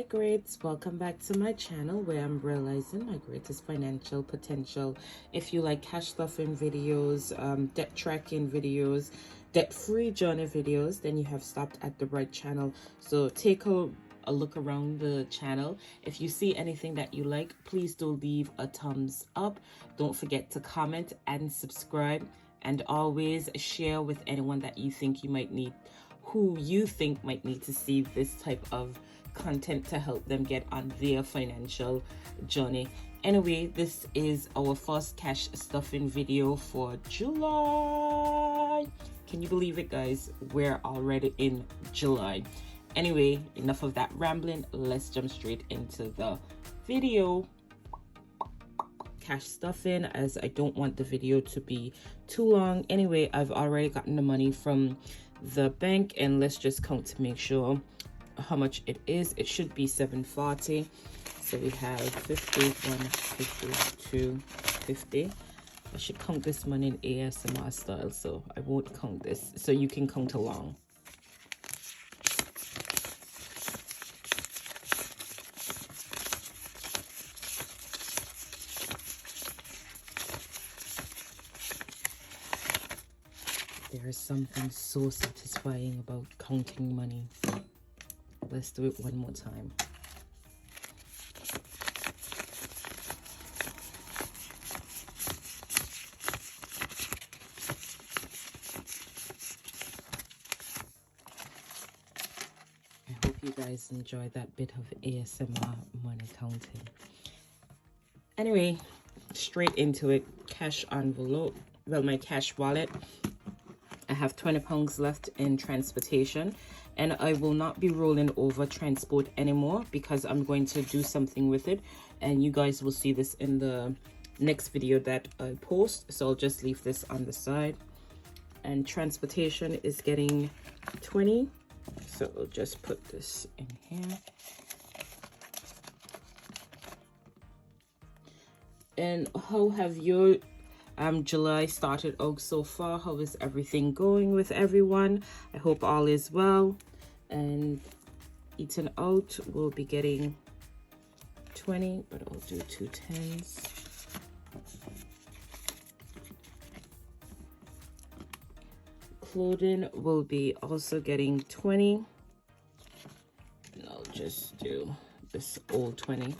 greats, welcome back to my channel where I'm realizing my greatest financial potential. If you like cash stuffing videos, debt tracking videos, debt-free journey videos, then you have stopped at the right channel. So take a look around the channel. If you see anything that you like, please do leave a thumbs up. Don't forget to comment and subscribe, and always share with anyone that you think might need to see this type of content to help them get on their financial journey. Anyway, this is our first cash stuffing video for July. Can you believe it, guys? We're already in July. Anyway, enough of that rambling. Let's jump straight into the video. Cash stuffing, as I don't want the video to be too long. Anyway, I've already gotten the money from the bank, and let's just count to make sure how much it is. It should be $740. So we have 50, 50, 2, 50. I should count this money in ASMR style, so I won't count this, so you can count along. There is something so satisfying about counting money. Let's do it one more time. I hope you guys enjoy that bit of ASMR money counting. Anyway, straight into it. Cash envelope. Well, my cash wallet. I have £20 left in transportation, and I will not be rolling over transport anymore because I'm going to do something with it, and you guys will see this in the next video that I post. So I'll just leave this on the side. And transportation is getting 20, so I'll just put this in here. And how have your July started out so far? How is everything going with everyone? I hope all is well. And eating out will be getting 20, but I'll do 2 10s. Clothing will be also getting 20. And I'll just do this old 20.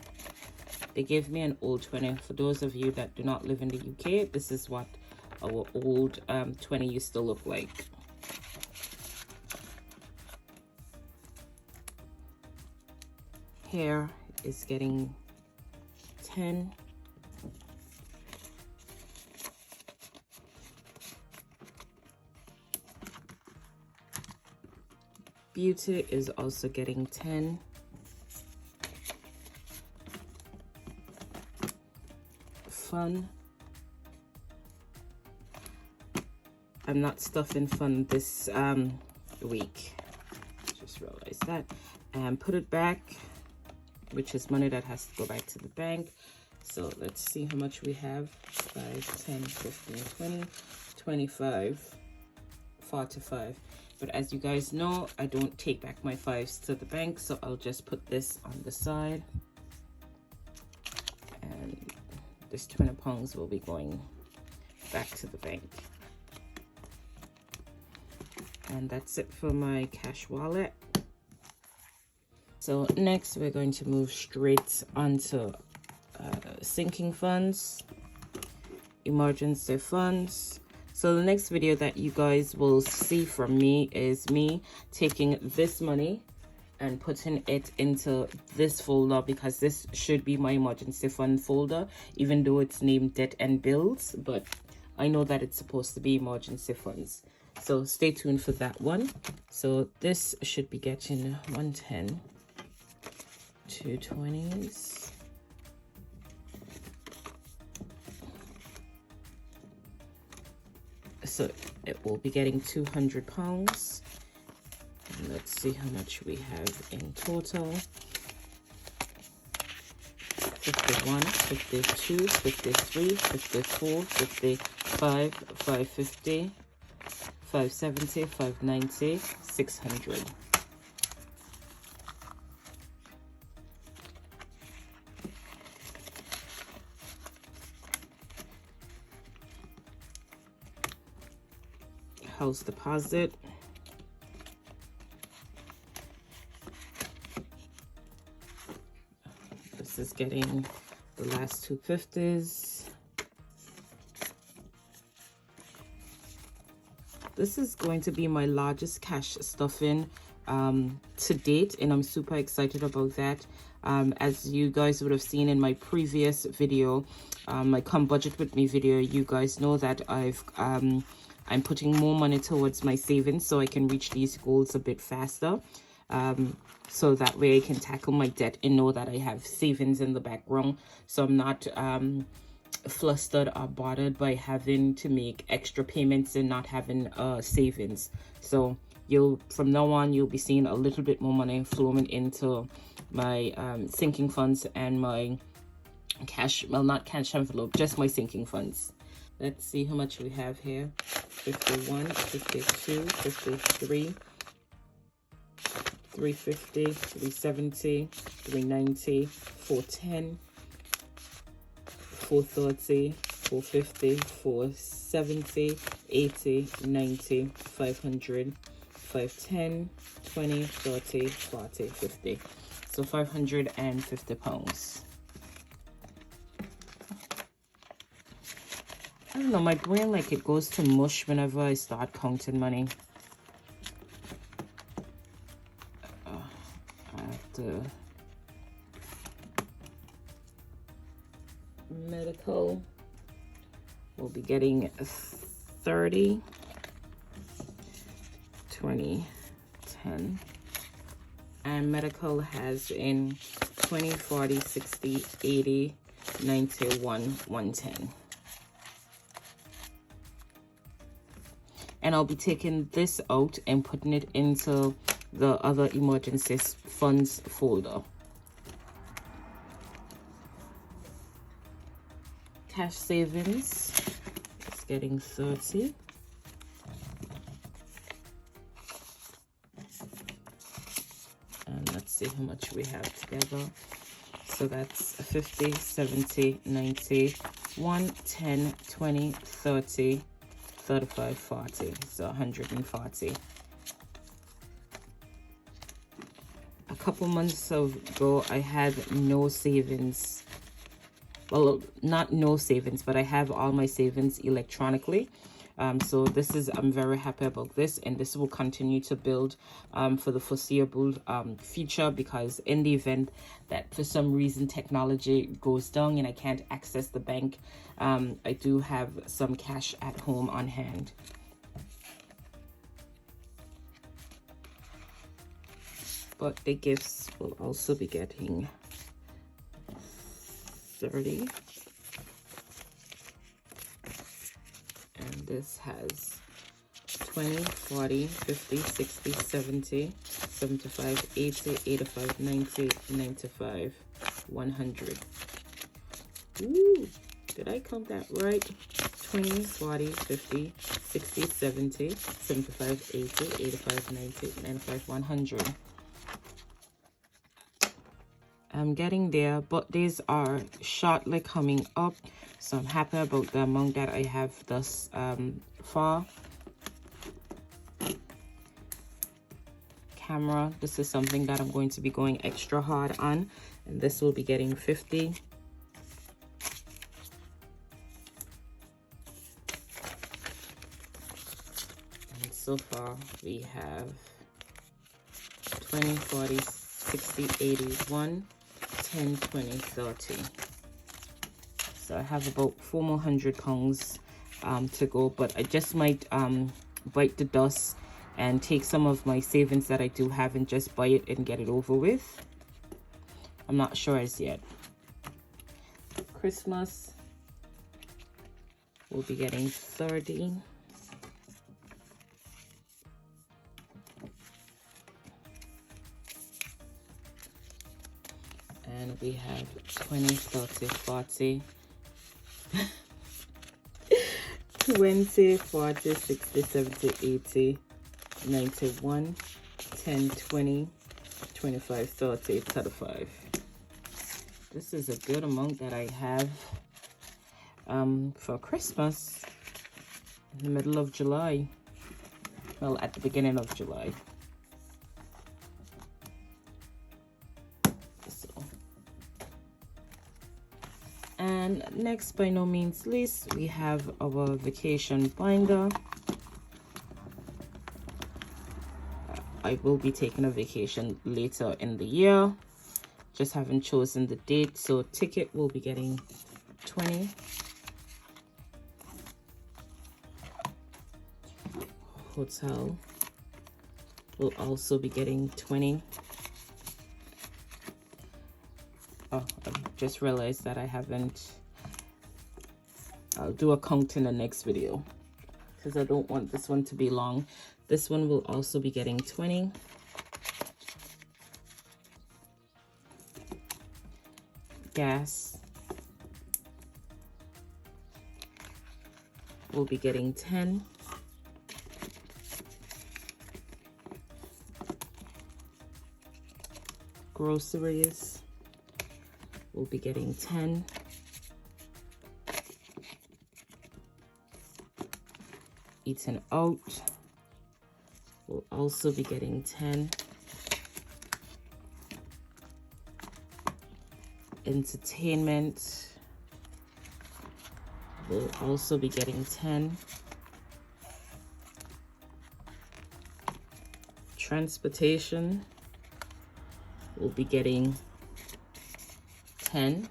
They gave me an old 20. For those of you that do not live in the UK, this is what our old 20 used to look like. Hair is getting 10. Beauty is also getting 10. Fun. I'm not stuffing fun this week. Just realized that. And put it back, which is money that has to go back to the bank. So let's see how much we have. 5, 10, 15, 20, 25, 45. But as you guys know, I don't take back my 5s to the bank, so I'll just put this on the side. And this £20 will be going back to the bank. And that's it for my cash wallet. So next we're going to move straight onto sinking funds, emergency funds. So the next video that you guys will see from me is me taking this money and putting it into this folder, because this should be my emergency fund folder, even though it's named debt and bills, but I know that it's supposed to be emergency funds. So stay tuned for that one. So this should be getting 110, 2 20s, so it will be getting £200. Let's see how much we have in total. 51, 52, 53, 54, 55, 550, 570, 590, 600. house deposit. This is getting the last 250s. This is going to be my largest cash stuffing to date, and I'm super excited about that. As you guys would have seen in my previous video, my Come Budget With Me video, you guys know that I'm putting more money towards my savings so I can reach these goals a bit faster. So that way I can tackle my debt and know that I have savings in the background, so I'm not flustered or bothered by having to make extra payments and not having savings. So from now on you'll be seeing a little bit more money flowing into my sinking funds and my cash, well, not cash envelope, just my sinking funds. Let's see how much we have here. 51, 52, 53, 350, 370, 390, 410, 430, 450, 470, 80, 90, 500, 510, 20, 30, 40, 50. So 550 pounds. I don't know, my brain, like, it goes to mush whenever I start counting money. I have to... Medical, we'll be getting 30, 20, 10. And medical has in 20, 40, 60, 80, 91, 110. And I'll be taking this out and putting it into the other emergency funds folder. Cash savings is getting 30. And let's see how much we have together. So that's 50, 70, 90, 1, 10, 20, 30, 35, 40. So 140. A couple months ago, I had no savings. Well, not no savings, but I have all my savings electronically. So I'm very happy about this, and this will continue to build for the foreseeable future, because in the event that for some reason technology goes down and I can't access the bank, I do have some cash at home on hand. Birthday gifts will also be getting 30. And this has 20, 40, 50, 60, 70, 75, 80, 85, 90, 95, 100. Ooh, did I count that right? 20, 40, 50, 60, 70, 75, 80, 85, 90, 95, 100. I'm getting there, but these are shortly coming up, so I'm happy about the amount that I have thus far. Camera, this is something that I'm going to be going extra hard on, and this will be getting 50. And so far we have 20, 40, 60, 80, 10, 20, 30. So I have about 400 pounds to go, but I just might bite the dust and take some of my savings that I do have and just buy it and get it over with. I'm not sure as yet. Christmas, we'll be getting 30. And we have 20, 30, 40, 20, 40, 60, 70, 80, 91, 10, 20, 25, 30, 35. This is a good amount that I have for Christmas in the middle of July. well, at the beginning of July. So, and next, by no means least, we have our vacation binder. I will be taking a vacation later in the year. Just haven't chosen the date. So ticket will be getting 20. Hotel will also be getting 20. Oh, I just realized that I haven't. I'll do a count in the next video because I don't want this one to be long. This one will also be getting 20. Gas will be getting 10. Groceries will be getting 10. Eating out will also be getting 10. Entertainment will also be getting 10. Transportation will be getting 10.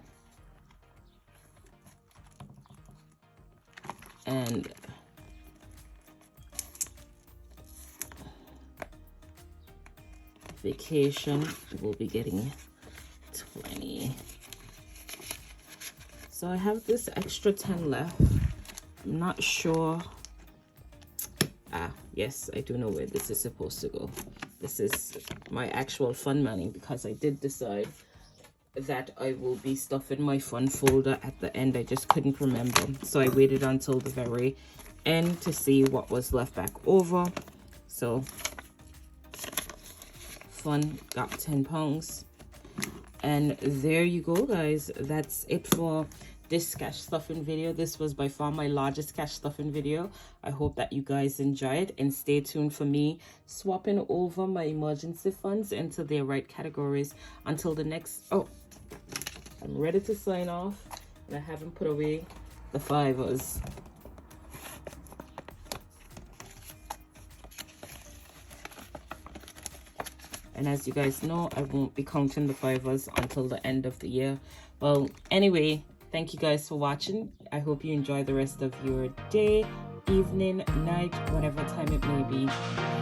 And vacation will be getting 20. So I have this extra 10 left. I'm not sure. Yes, I do know where this is supposed to go. This is my actual fun money because I did decide that I will be stuffing my fun folder at the end. I just couldn't remember. So I waited until the very end to see what was left back over. So fun got £10. And there you go, guys. That's it for this cash stuffing video. This was by far my largest cash stuffing video. I hope that you guys enjoyed, and stay tuned for me swapping over my emergency funds into their right categories until the next. Oh, I'm ready to sign off, and I haven't put away the fivers. And as you guys know, I won't be counting the fivers until the end of the year. Well, anyway, thank you guys for watching. I hope you enjoy the rest of your day, evening, night, whatever time it may be.